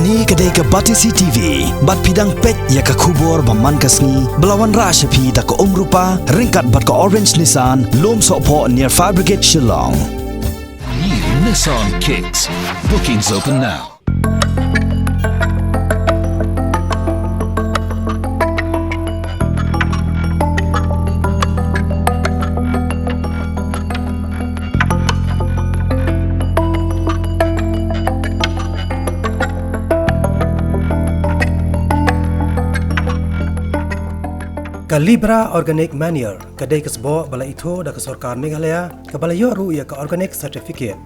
Kani kedai ke Batisi TV, bat pidang pet ya ke kubur baman kasni, belawan rasyapi tak ke rupa, ringkat bat ke Orange Nissan, lom sokpo near Fire Brigade Shillong. New Nissan Kicks. Bookings open now. Libra Organic Manure, kedai kesebok bala itu dah ke Sarkar Meghalaya, ke bala yoru ia ke Organic Certificate.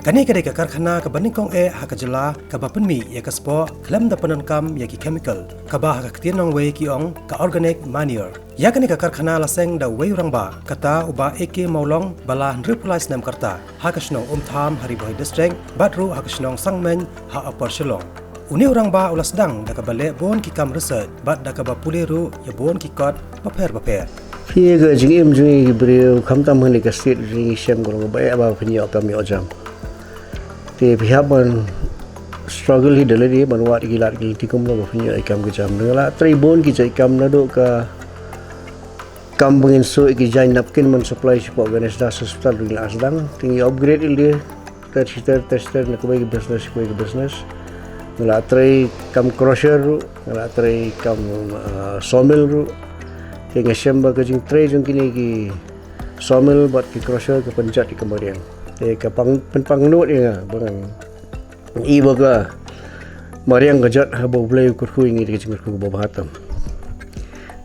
Kani kedai ke karkhana ke Baningkong hak jela ke bapenmi ia ke sebok klem da penankam ia ki chemical, ke bah ke tinong wei ki ong ke Organic Manure. Ya kani ke karkhana laseng da wei urang ba, kata uba AK Maulong bala repulais nam karta, hak snong tham hari boy district, batru hak snong sangmen hak upper Shillong. Uni orang ba ulas dang dah kabalik bon ki kam research bat dah kabah puliru ya bon ki kot paper. Phía cái chính em chúng brio khám tâm hơn cái state riêng xem còn có bảy bao nhiêu kami ojam. Thì pihak ban struggle hi dalam dia ban wat gilat gilti kum lo punya ikam ke jam. Dengarlah tribun ki jai ikam nado ka kam bengin so ki jai napkin man supply support ganes das hospital ring asdang tinggi upgrade dia tester nak bagi business. Ngelatrai kam crusher ru, ngelatrai kam sawmill ru. Yang sembah kejing tray jung kini ki sawmill buat ki crusher ke penjat di kemudian. Ke pang note ya, bangang. Ibu ke mariang kejat habo boleh kurku ingi di kejing kurku bahatam.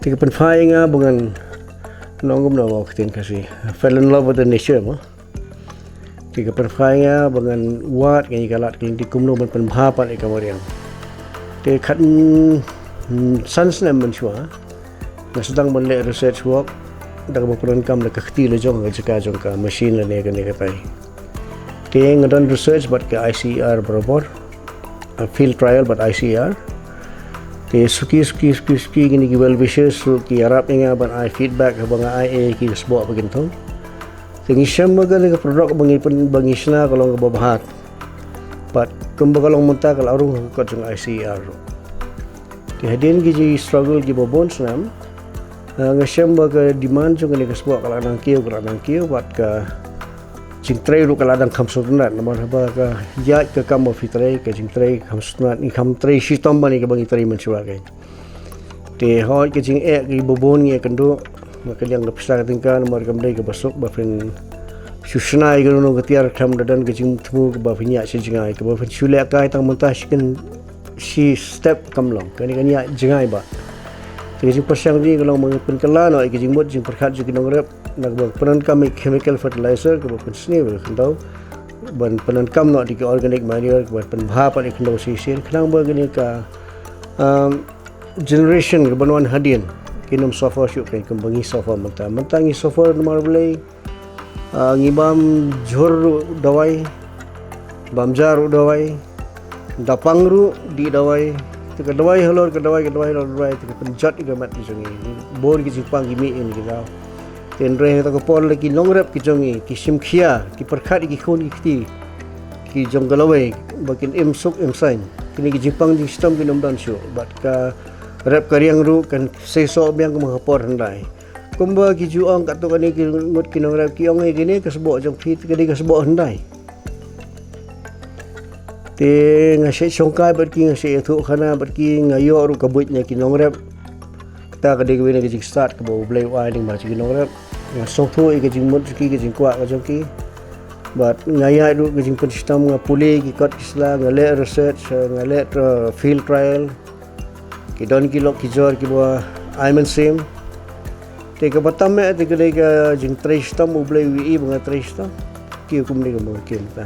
Tiga penfai nga bangang nongum na waktin kasih. Fell in love with the nature mo. Tiga perfaya dengan wat kini kalat kini di kumno ban penbahapan ikamarian. Te kat sans na menchua. Na sedang menle research work dak berperan kam dak khti le jong ka machine le ne katai. Te ngadan research bat ke ICR berabor field trial bat ICR. Te suki kini ki well wishes ki arab inga ban I feedback bang IA ki sebab begintong. Tinggi semua kan produk bangi sena kalau kebahat, but kembali kalau muntah kalau orang kau cuma ICR. Kehadiran kita struggle kita babon senam, ngasem baga demand cuma ni kesebuah kalau nangkiu, buat ke cingtray lu kalau ada kamsunat, nama apa ke jat ke kamu fitray ke cingtray kamsunat ni kamtray sistem bani ke bangi tray mencuakai. Hoi ke cing ke babon ni kendo. Maka yang lepas tinggal nomor kembali ke besok bafin susnai kalau nak tiar kam dan kecing temu ke bafinya si jengai ke bafin sulek kai tang mentah sikan si step kamlong kani ya jengai ba kecing pasang ni kalau mengepun kelan oi kecing buat jing perkat juki nongrep nak buat penan kam chemical fertilizer ke bafin sini kentau ban penan kam nak di organic manure ke buat penbahapan ikendau sisir kenang begini ke generation ke banuan hadian kinum sofa syuk kai kembangi sofa mentangi sofa nomor boleh ngibam jor dawai bamjar dawai dapang ru di dawai ke dawai halor ke dawai ke penjat ke mat di sungi bon ki jipang ki mi in ki daw tenre ta ko pol ki longrep ki jongi ki simkhia ki perkhat ki khon ki ki jonggalawai bakin imsuk imsain kini ki jipang di sistem ki nomdan syu bat ka rap kariang ru kan seso biang menghapor hendai kumba ki juang kat tu kan ki ngut ki nong rap ki ong gini kesebok jong fit ke kesebok hendai te ngasih songkai berki ngasih tu khana berki ngayo ru kabutnya ki nong rap ta ke de wena ki start ke bo blay wai ding ba ki nong rap ngasong tu ke jing mut ki jing kwa ka jong ki but ngaya ru ke jing sistem ngapuli ki kot kisla ngale research ngale field trial ki don ki lok ki jor ki bua aiman sim te ka batam me te ka jing tristam ublai wi bunga tristam ki kum ni mo ta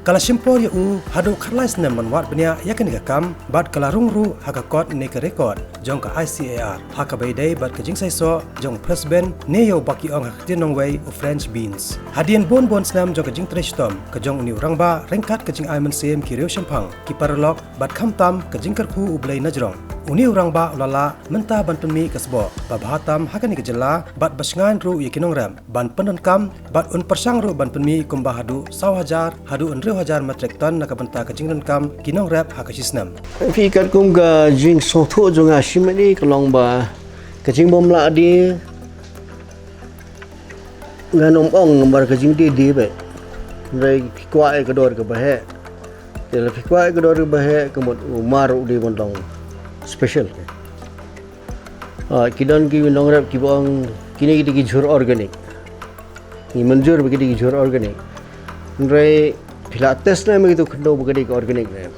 Kala simpor ya hadu kharlais nem manwat benya yakin ka kam bat kala rungru haka kot ne ka record jong ka ICAR haka baydai bat ka jing saiso jong president ne yo baki ong hak tinong wei u French beans hadian bon snam jong ka jing tristam ka jong uni rangba rengkat ka jing aiman sim ki reu shampang ki parlok bat khamtam ka jing karku ublai najrong Uni orang ba ulala mentah ban penmi kasbo babhatam hakani kejela bat basngan ru yakinong ram ban penon kam bat un persang ru ban penmi kumbah hadu 1,000 hadu 1,000 metrik ton nak benta kejingnon kam kinong rap hakasisnam. Fi kat kum ga jing so tho jonga shimani kalong ba kejing bom la di nganom ong bar kejing di ba. Rai kwa e kador ke bahe. Tela fikwa ke kador ke bahe kemut umar di bontong special ke. Kidan ki nong rap ki bang kini kita ki jur organic. Ni manjur bagi ki jur organic. Rai pila test na begitu khendo bagi ki organic na.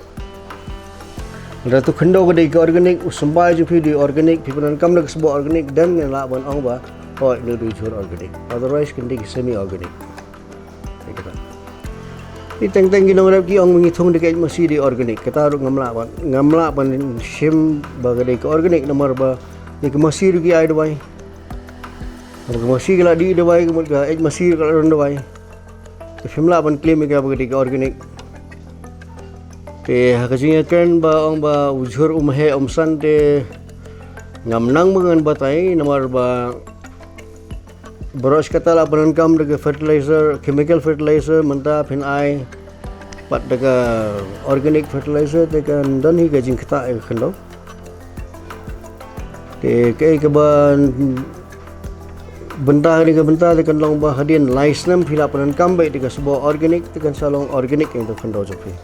Rai tu khendo bagi ki organic usambay ju di organic pipanan kam nak sebuah organic dan la ban ong ba oh ini du jur organic. Otherwise kini ki semi organic. Ni teng-teng ginong rap ki ong menghitung dekat masih di organik. Kata ru ngamla ban shim bagai ke organik nomor ba ni ke masih rugi ai dawai. Ke masih kala di dawai ke ga masih kala ron dawai. Ke shimla ban claim ke bagai ke organik. Te hakajing kan ba ong ba ujur umhe omsan te ngamnang bangan batai nomor ba Beros kata lah penankam dengan fertilizer, chemical fertilizer, mentah pin ai, pat dengan organic fertilizer, dengan dan hingga jing kita kendo. Ke keban bentah dengan bentah dengan long bah hadian license pila penankam baik dengan sebuah organic dengan salong organic yang tu kendo jopi.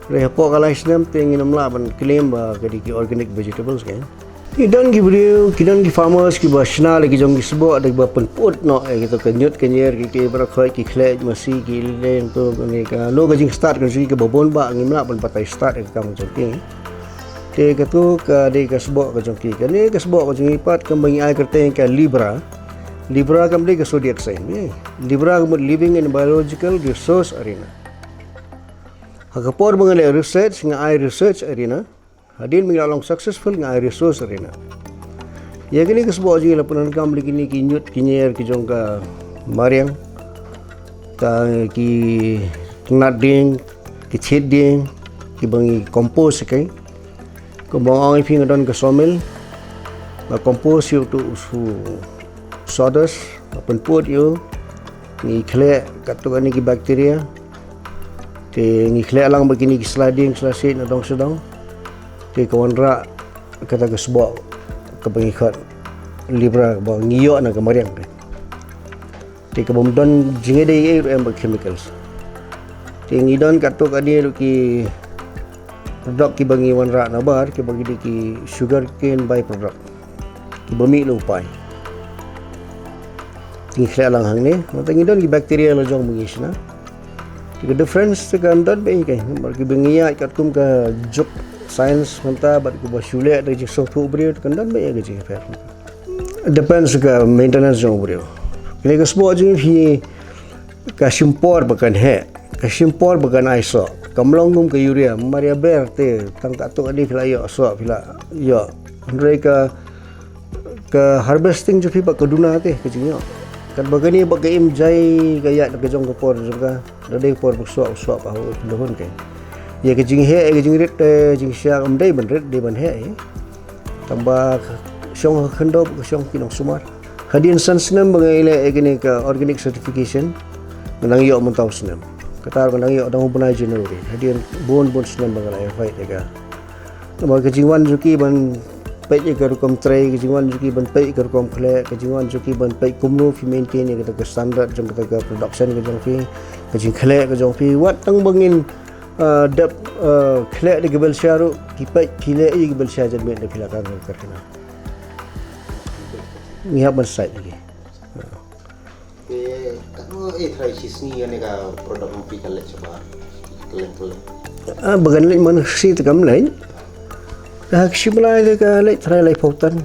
Rehapo kalau license tinggi namla ban claim bah kediki organic vegetables kan. Kidan ki beliau, kidan ki farmers ki basna lagi jong ki sebab ada ba penput no gitu kenyut kenyer ki berakhoi ki khlej masih ki leng tu ni ka lo ka jing start kan ki babon ba ngimla ban patai start ka kam jong ki te ka tu ka de ka sebab ka jong ki ka ni ka sebab ka jong ipat ka bangi ai kerteng ka libra kam de ka zodiac sign ni libra ka living in biological resource arena hakapor bangal research nga ai research arena hadin mengalong successful ngai resource arena. Ya kini kesebut je laporan kam lagi ni kinyut kinyer ki jong ka mariang ka ki nading ki cheding ki bangi compose kai. Ko bang ai phing don ka somil ba compose yu tu su sawdust open pot yu ni khle katu ni ki bacteria te ni khle alang begini ki sliding slasit na dong sedang ke kawan kata ke sebuah ke pengikat libra bahawa ngiyok nak kemariang ke kemudian jingga dia yang chemicals ke ngidon katuk adi ki produk ki bangi wanra nabar ke bagi dia ki sugar cane by product ki bumi lupai tinggi khala lang hang ni mata ngidon ki bakteria la jong mengisna ke difference tekan dot baik ke bagi bengia kat kum ke jok science mentah bat ku basule ada je sotu brio kandan ba ya je fer depends ka maintenance jong brio kini ka sbo je fi ka shimpor bakan he ka shimpor bakan aiso kamlongum ka urea maria berte tang tak tu adi fila yo so fila yo ndre ka harvesting je fi ba kaduna te ka jinyo kan bagani ba ka im jai ka ya ka jong ka por juga dade por bu so pa ho lohon ke ya ke jing he ke jing ret jing sya am dai ban ret de ban he tambah syong khendo syong kinong sumar hadin sansnem bangaile ekini ka organic certification menang yo mentau snem kata menang yo dang bunai january hadin bon snem bangaile fight ega tambah ke jingwan juki ban pai ke rukom tray ke jingwan juki ban pai ke rukom khle ke jingwan juki ban pai kumno fi maintain ke ta standard jong ta production ke jong fi ke jing khle ke jong fi wat tang bangin dap khlek de gebel syaru kipai kile i gebel syajad me de filakan karena ni hab site lagi kalau try sisni ni ka produk mpi kale coba kelen bagan lain mana si tekam lain dah simulai de ka lain try lain pautan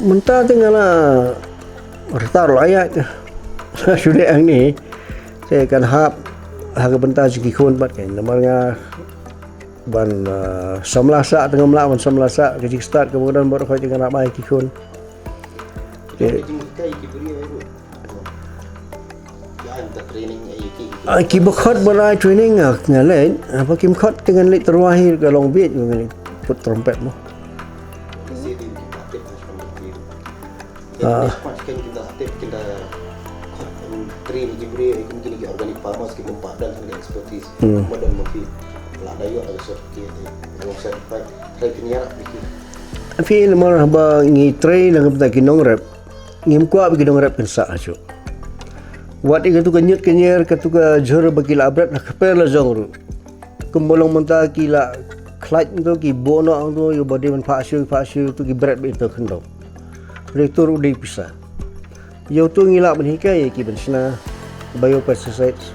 mentah tinggal retar ayat sudah yang ni saya akan harga bentar segi kun bat kan namanya ban samlasa tengah melawan samlasa ke start kemudian baru kau jangan nak mai kikun Ya, kita training iki. Ki bekhot berai training ngalain apa kim khot dengan lit terwahir ke long beat dengan put trompet mo. Kasi din kita aktif na siya. Ya, mas kan kita aktif kita train gibre ikum kini organic farmers kita padan dengan expertise. Modern motif. Lah dayo ada serti yang certified. Try pinya iki. Afi lemar ba ngi train nang ta kinong rap. Ngim kwa bi kinong rap kan sa ajo. Wat ikan tu kenyut kenyer ketuka jor bagi labrat nak pel jong ru. Kumbolong mentah kila clutch tu ki bono tu yo body man fashion tu ki berat betul kendo. Rektor udah pisah. Yo tu ngila benhikai ki bensna biopesticides.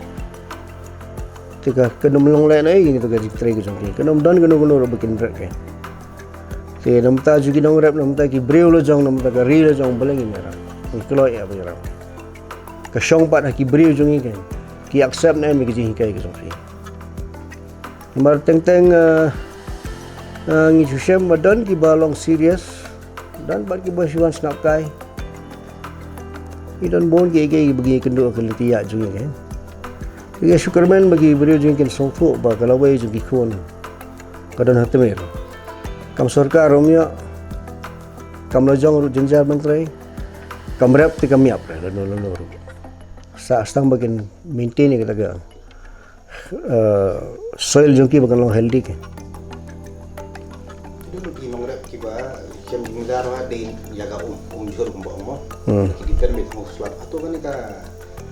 Tika kena melong lain ai ni tu gaji try ke jong ki. Kena dan kena bikin berat ke. Te namta jugi dong rap namta ki breu lo jong namta ka ri lo jong beleng ni ra. Kalau ya benar. Kasong pat haki beri ujung ini kan ki accept na mi ki hikai ke songfi mar teng ngi jusem madan ki balong serious dan bat ki basiwan snap kai idan bon ki bagi kendo ke letia ujung ini kan ki syukurman bagi beri ujung kan songfu ba kalau wei ujung ki kon kadan hatmer kam sarkar romya kam lojong ru jenjar menteri kam rap ti kam yap lo sa astang bagian maintain ni kata soil jongki bagian long healthy ke Itu lebih nongrep kiba jam minggar de jaga jor kumba mo. Ki permit mo slap atau kan ka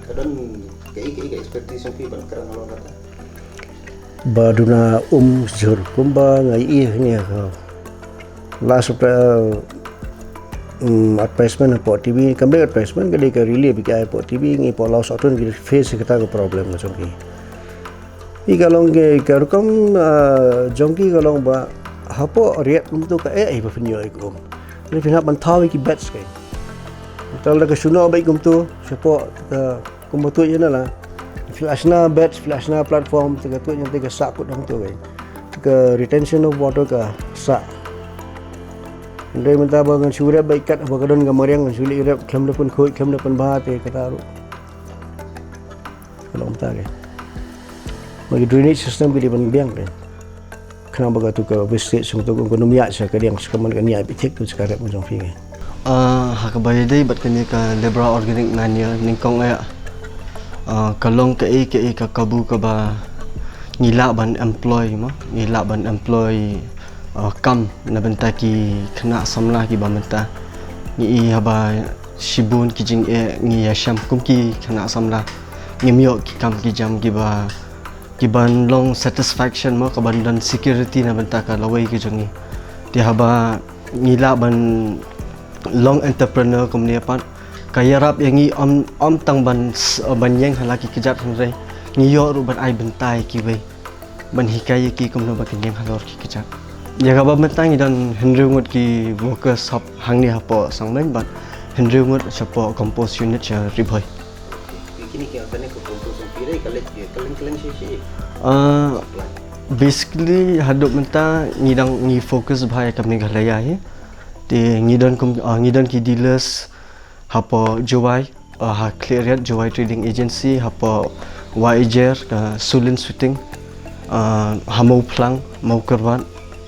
kadon ke expertise yang ban karang lo kata. Baduna jor kumba ngai ni ka last advertisement po TV kami advertisement kali ke really bikai po TV ngi po laos atun ki face kita ke problem macam ki i kalong ke karukam jongki kalong ba hapo riat untuk ka ba penyo ikum ni pina ban tawi ki bets kai tal da ka suno ba ikum tu siapa ka kumatu yana la flashna bets flashna platform tiga tu yang tiga sak kut dang tu kai ke retention of water ka sak Andai minta bangan surap baik kat apa kadon gamariang sulit rap kelam depan khoi kelam depan bahat kata ru. Kalau minta ke. Bagi drainage system ke depan biang kan. Kenapa bagatu ke wastage untuk ekonomi aja ke yang sekaman kan ni apitek tu sekarang macam fi ke. Hak bayar bat kami ke Libra Organic Mania ningkong aya. Kalong ke kabu ke ba ngila ban employ kam na benta ki kena samla ki ba menta ni haba shibun ki jing ngi yasham kum ki kena samla ni myo ki kam ki jam ki ban long satisfaction mo ka ban dan security na benta ka lawai ki jongi ti haba ngila ban long entrepreneur company pan kaya rap yang ngi om tang ban yang halaki kijat hre ngi yo ru ban ai bentai ki we ban hikai ki kum no ba kin yang halor ki kijat jaga ba mentang dan hendrungut ki workers hap hangni hapo sangmen bat hendrungut sapo compost unit cha ribhoi Kini ki apa ni ke kompos pire kalen si basically hadap menta ngidang fokus bahaya kami galaya he te ngidan ki dealers hapo jowai ha clear jowai trading agency hapo wajer sulin shooting hamau plang mau kerwan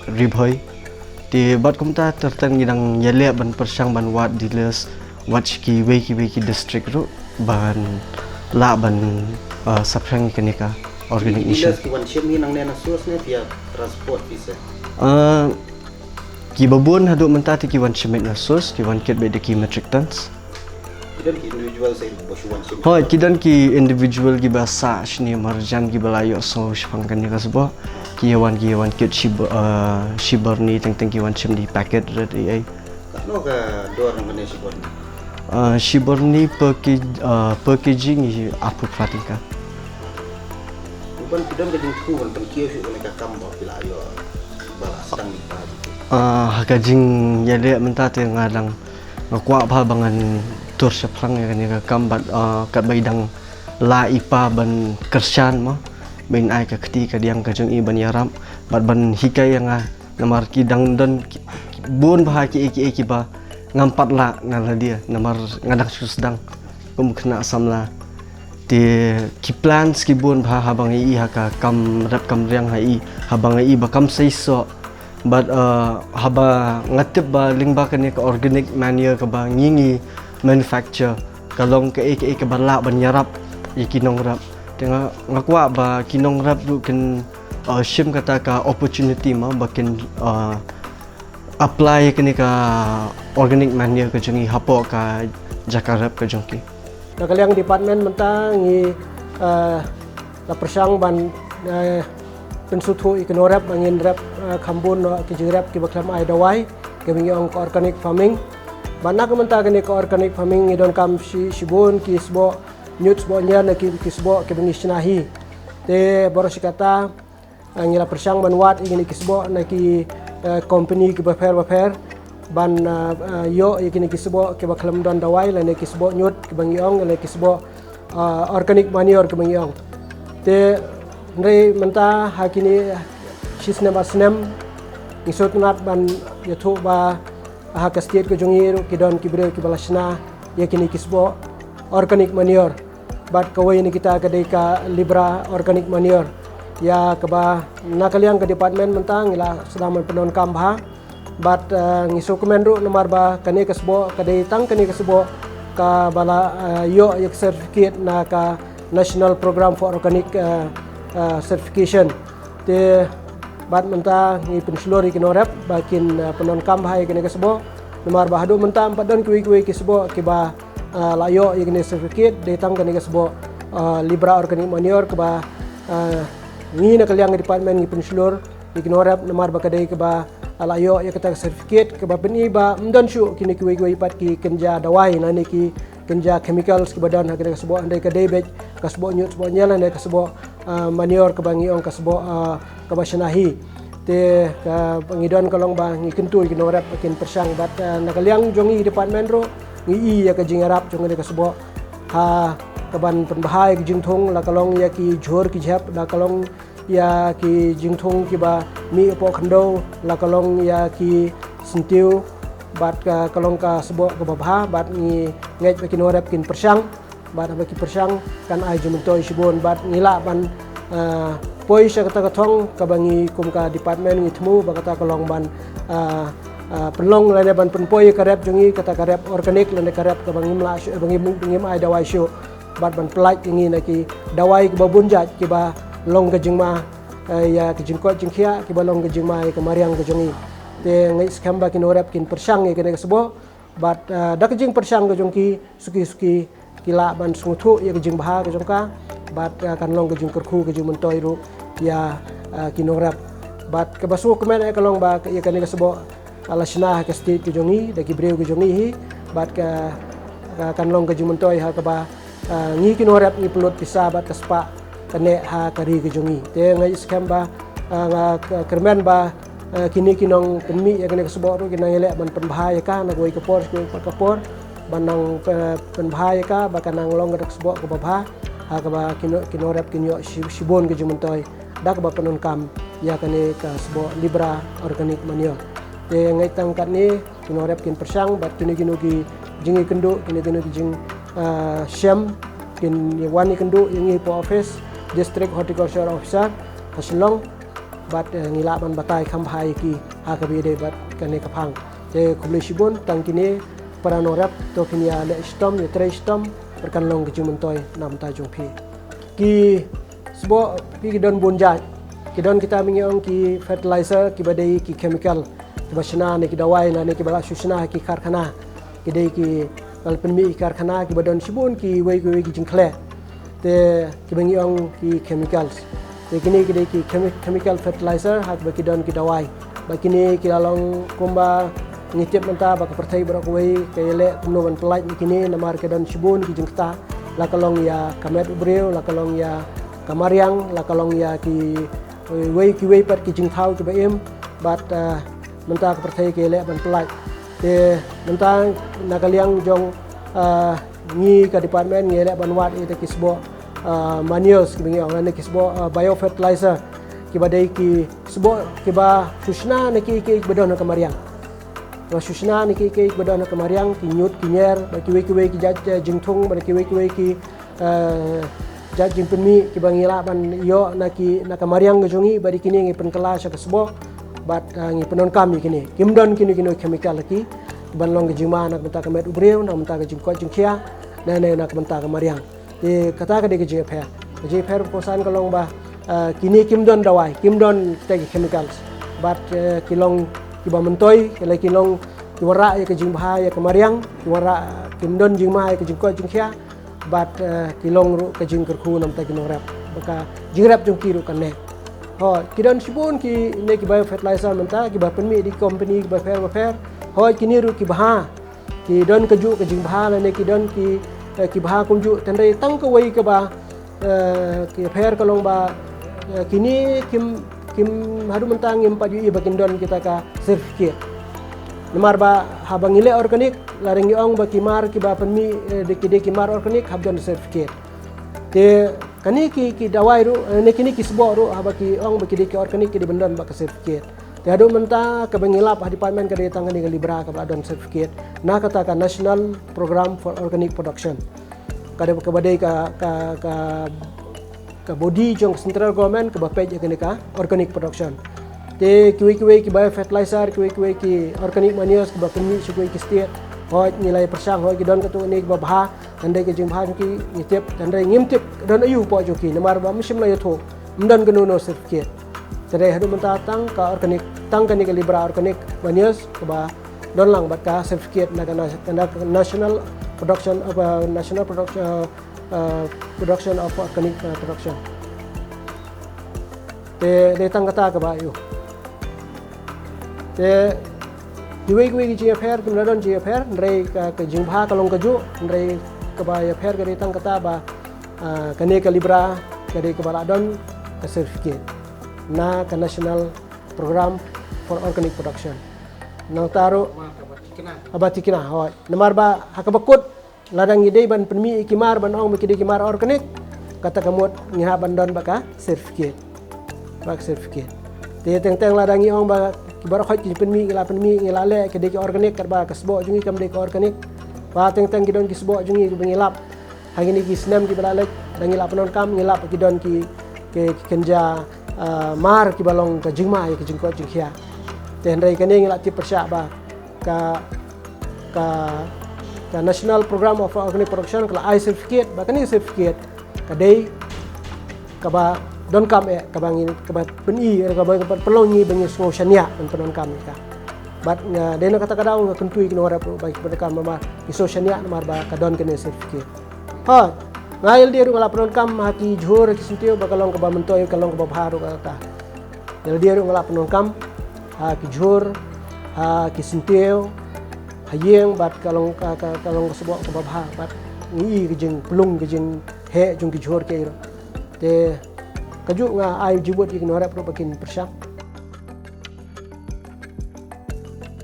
ribhoi ti bat kumta tertan ngidang yele ban persang ban wat dealers watch ki we ki district ru ban la ban saprang kenika organization dealers ki wan ship ni nang nena source ne via transport bisa ki babun hadu menta ti ki wan shipment na source ki wan kit be de ki metric tons dan ki individual say bosuan ship hoi kidan ki individual ki basa shni marjan ki balayo so shpang kenika sebo kiwan kit shibar ni teng ki wan shim di packet red ai no ka dor nang ne shibor ni shibar ni per kg ni apu pratika bukan kidam ke jingku wan pen kiyo shi ka kam ba pila yo bala sedang di pa hakajing yade menta te ngadang ngakwa ba bangan tur seplang ya ni ka kam bat kat baidang la ipa ban kersan mo ben ai ka keti ka diang ka jong i ban yaram bat ban hikai yang namar kidang dan bun bah ki ba ngampat la ngala dia namar ngadak susdang kum kena samla ki plans ki bun bha habang i haka kam rap kam riang hai habang i ba kam sei so but haba ngatip ba lingba kani ka organic manure ka ba ngingi manufacture kalong ka ke bala ban yarap ikinong rap tengah ngakwa ba kinong rap du kan shim kata ka opportunity ma bakin apply kani ka organic manure ka jungi hapo ka jakarap ka jongki Nakaliang department mentang ngi la persang ban pensutu ikonorap bangin rap kambun ki jirap ki baklam ai dawai ke bingi ong organic farming banak mentang ni ko organic farming idon kam shibun ki sbo nyut sbo nya na ki sbo ke bingi sinahi te boros kata ngi la persang ban wat ingin ki sbo na ki company ki bafer ban yo ikini kisbo ke baklam don dawai la ne kisbo nyut ke bangyong le kisbo organic manure ke bangyong te ndai menta hakini sisnem asnem isot nat ban yathu ba ha ka state ke jongi ki don ki bre ki balasna yakini kisbo organic manure bat kawai ni kita ke ka libra organic manure ya ke ba nakaliang ke department menta ngila sedang penon kambha but ngiso komendo nomor ba kani kasbo kadai tang kani kasbo ka bala yo yak certificate na ka national program for organic certification te bat menta ngi penslori kinorap bakin penon kam hai kani kasbo nomor ba hadu menta padon kui kasbo ki ba la yo yak ni certificate de tang kani kasbo libra organic manure ka ba ngi na kaliang department ngi penslor ikinorap nomor ba kadai ka ba alayo ya kata certificate ke bapeni ba mdon shu kini kuwi pat ki kenja dawai na ni ki kenja chemicals ke badan hagre kasbo andai ka debet kasbo nyut sbo nyala ne kasbo manure ke bangi ong kasbo ke basanahi te ka pangidon kalong ba ngi kentu ki norap pakin persang bat nakaliang jongi department ro ngi ya ka jingarap jongi kasbo ha kaban penbahai ki jingthong la kalong ya ki jhor ki jhap la kalong ya ki jingthong ki ba mi po khando la kalong ya ki sentiu bat ka kalong ka sebo ka babha bat ni ngai pa kinorap kin persang bat ba ki persang kan ai jumentoi sibon bat ngila ban poi sa kata kathong ka bangi kum ka department ni thmu ba kata kalong ban penlong la ne ban penpoi ka rap jungi kata ka rap organic la ne ka rap ka bangi mla bangi ai dawai shu bat ban pelaj ingi na ki dawai ki babunjat ki ba long ke jingma ya ke jingko jingkhia ki balong ke jingma ke mariang ke jongi te ngai skamba ki norap kin persang ke ne sebo bat dak jing persang ke jongki suki kila ban sungthu ya ke jing bha ke jongka bat kan long ke jing kerkhu ke jing mentoi ru ya ki norap bat ke basu kemen ke long ba ya ke ne sebo alasna ke state ke jongi da ki breu ke jongi hi bat kan long ke jing mentoi ha ke ba ngi ki norap ni pelut pisa bat ke spa kene ha kari ke jongi te ngai skamba kermen ba kini kinong penmi ya kene kesebo ru kinang elek ban penbahaya ka na goi kapor banang penbahaya ka ba kanang long ke kesebo ke babha ha ka ba kinorap kinyo sibon ke jumentoi dak ba penon kam ya kene ka sebo libra organic manure te ngai tangkat ni kinorap kin persang bat kini ki jingi kendu kini ki jing syam kin wani kendu ingi po office district horticulture officer Hasilong bat ngila ban batai khambai ki hakabi de bat kane kapang te kumle sibon tangkine para norap to kinya le stom ye tre stom perkan long ki jumentoi nam ta jongphi ki sbo ki don bunjat ki don kita mingyong ki fertilizer ki badai ki chemical ki basna ne ki dawai na ne ki bala susna ki karkhana ki dei ki kalpenmi karkhana ki badon sibon ki wei ki jingkhle te kibangyong ki chemicals te kini ki chemical fertilizer hat baki don ki dawai bakini ki lalong kumba ngitip menta bak pertai berak wei kayele tunuban pelaj kini namar ke don sibun ki jengta la kalong ya kamet ubreu la kalong ya kamariang la kalong ya ki wei pat ki jengthau ki baim bat menta ke pertai kayele ban pelaj te menta nakaliang jong ngi ka department ngi lek banwat ite kisbo manures ki bingi orang ne kisbo biofertilizer ki badai ki sbo ki ba susna ne ki bedon ka mariang wa susna ne ki bedon ka mariang ki nyut ki nyer ba ki we ki jat jingthung ba ki we ki jat jing penmi ki bangila ban yo na kamariang ngejongi bari kini ngi penkala sya kesbo bat ngi penon kami kini kimdon kini chemical laki ban long jima nak menta kamet ubreu nak menta jing ko jing khia na nak menta kamariang di kata ka de jing pher posan kalong ba kini kimdon dawai kimdon tegi chemicals bat kilong kiba mentoi kala kilong kiwara ya ke jing bha ya kamariang kiwara kimdon jing ma ya ke jing ko jing khia bat kilong ru ke jing kerku nam ta kinong rap baka jing rap jong kiru kan ne ho kidon sibun ki ne ki bio fertilizer menta ki ba penmi di company ki ba fair ho kini ru ki bha ki don keju ke jing bha la ne ki don ki bha kumju tandai tang ko wei ke ba ki fair kalong ba kini kim hadu mentang ngim paju i bakin don kita ka certificate Nemar ba habang ile organik lareng yong ba kimar ki ba penmi de kimar organik habdan certificate te kani ki dawai ru ne kini ki sbo ru haba ki ong ba ki organik ki bendan ba ka certificate te adu menta ka bangilap department ka de tangan ni libra ka ba don certificate na kata ka National Program for Organic Production kada ka badai ka body jong central government ka ba page ka organic production te kiwi ki bio fertilizer kiwi ki organic manures ki ba penmi kiwi ki state ho nilai persang ho ki don ka tu ni ba bha tandai ke jing bha ki ngitip tandai ngimtip don ayu po joki namar ba mishim la yatho mdan gnu no certificate tadai hadu menta tang ka organic tang ka ni ka libra organic manures ka ba don lang bat ka certificate na national production of production of organic production te tang kata ka ba yu te kiwi ki GFR ki mladon GFR ndrei ka jingbha ka long kaju ndrei ka ba GFR ka tang kata ba kane ka libra ka de ka baladon ka certificate na ka National Program for Organic Production nang taro abati kina ho namar ba hakabakut ladang ide ban penmi ikimar ban ong mikide kimar organik kata kamot ngiha bandon baka certificate bak certificate te teng ladang i ong ba kibar khot ki penmi ngila le ke de organik karba kasbo jungi kam de organik ba teng gidon ki sbo jungi bengilap hangini ki snam ki balale dangilap non kam ngilap ki don ki kenja mar ki balong ka jingma ki jingko jingkhia te ndai kane ngilap ti persya ba ka National Program of Organic Production kala I certificate ba kani certificate kadai ka ba don kam ka bangin ka ba peni ka ba pelongi bangin semua syania dan penon kam ka bat dena kata kadau kentui kena ora baik pada kam mama iso syania mar ba ka don kene certificate ha ngail dia ngala penon kam haki jhur ki sintio ba kalong ka ba mentoi kalong ka ba bharu ka del dia ngala penon kam haki jhur ha ki sintio hayeng bat kalong sebab ka ba bha bat ngi ki jing pelung ki jing he jung ki jhur ke te kaju nga ai jibut ignorap ro bakin persang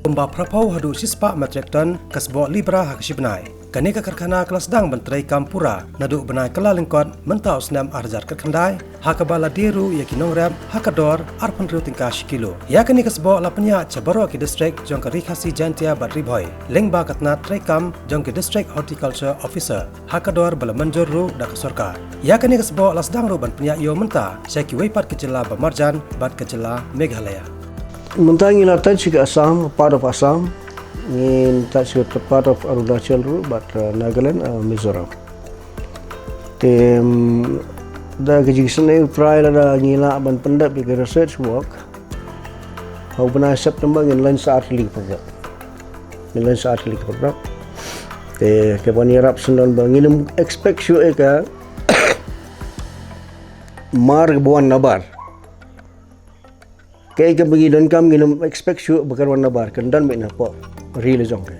Umba prapau hadu sispa metric ton kasbo libra hakshibnai kane ka karkhana kelas dang bentrai kampura nadu benai kala lingkot mentau snam arjar karkhandai hakabala deru ya kinong rap hakador arpan ru tingkash kilo ya kane kasbo lapnya chabaro ki district jong ka rikhasi jantia batri boy lengba katna traikam jong ki district horticulture officer hakador bala manjur ru dak sarkar ya kane kasbo lasdang ru ban pnya yo menta seki weipat kejela bamarjan bat kejela Meghalaya Mentang ila touch ke Assam, part of Assam, in touch with part of Arunachal, but Nagaland, Mizoram. Da kejisan ni try la ngila ban pendap di research work. How bana September in lunch artillery program. In lunch artillery program. Ke bani rap sendan bangin expect you ka mar buan nabar. Kaya ka bagi don kam ginum expect syu bakar warna bar kendan me na po real jong ke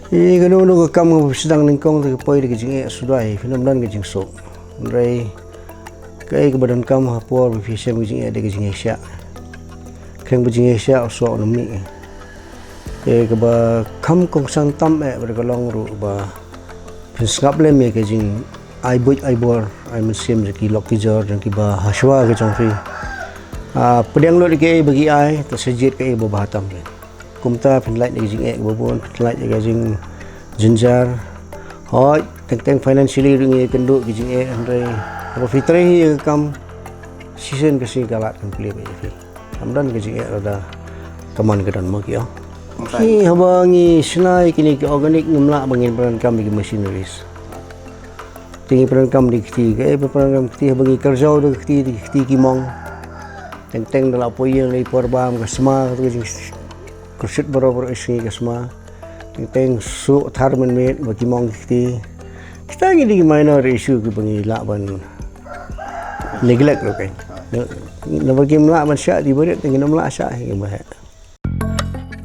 I gano no kam sedang ningkong te poi de jing sudai phenomenon ge jing so rai kaya ka badan kam ha po bi fisem jing de jing sya keng bi jing sya so no mi kaya ka ba kam kong sang tam e ber kalong ru ba phingap le me ke jing ai bor ai musim ki lok ki jor jang ki ba haswa ge jong fi pedang lo ke bagi ai tersejit ke ibu bahatam ke kumta penlait de jing ek bobon penlait de jing jinjar hoi teng financially ringi kenduk kijing andre apa fitri kam season kasi galat kan play ba amdan kijing ada kaman kedan mak ya ni habangi senai kini ke organik ngemlak bangin peran kam di machineries tinggi peran kam di kti ke peran kam kti habangi kerja de kti di kti kimong teng dalam poyen lai porbam kasma kijing kursit borobar isi kasma teng su tharman met bagi mong kti kita ini minor issue ke pengilak ban neglect lo kan na bagi melak man syak di berit tengah melak syak yang bahaya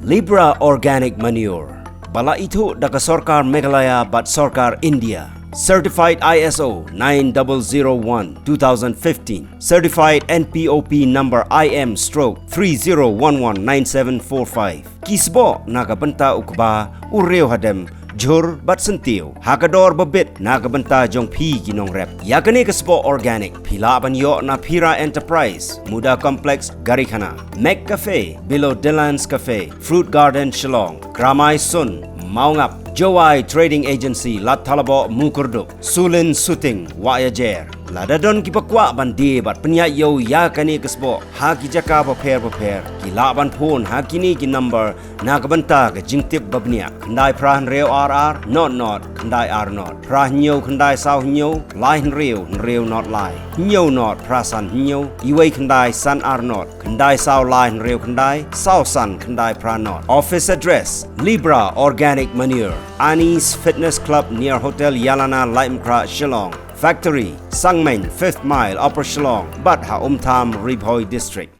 Libra Organic Manure bala itu daga Sarkar Meghalaya bat Sarkar India Certified ISO 9001 2015 Certified NPOP number IM/30119745 Kisbo naga benta ukba ureu hadem jur bat sentiu hakador babit naga benta jong pi ginong rep yakane kasbo organic pila ban yo na Pira Enterprise Muda Complex Garikhana Mac Cafe below Dylan's Cafe Fruit Garden Shillong Kramai Sun Maungap Jowai Trading Agency Lat Talabo Mukurduk Sulin Suting Wayajer Ladadon kipakwa bandi bat penyat yo ya kani kesbo ha ki jaka paper ki laban phone ha kini ki number na kabanta ka jingtip babnia khandai prahan reu rr not khandai r not prah nyo khandai sau nyo lai reu not lai nyo not prasan nyo iwei khandai san r not khandai sau lai reu khandai sau san khandai pra not office address Libra Organic Manure Anis Fitness Club near Hotel Yalana Laimkra Shillong Factory, Sangmen, 5th Mile, Upper Shillong, Batha Umtam, Ribhoi District.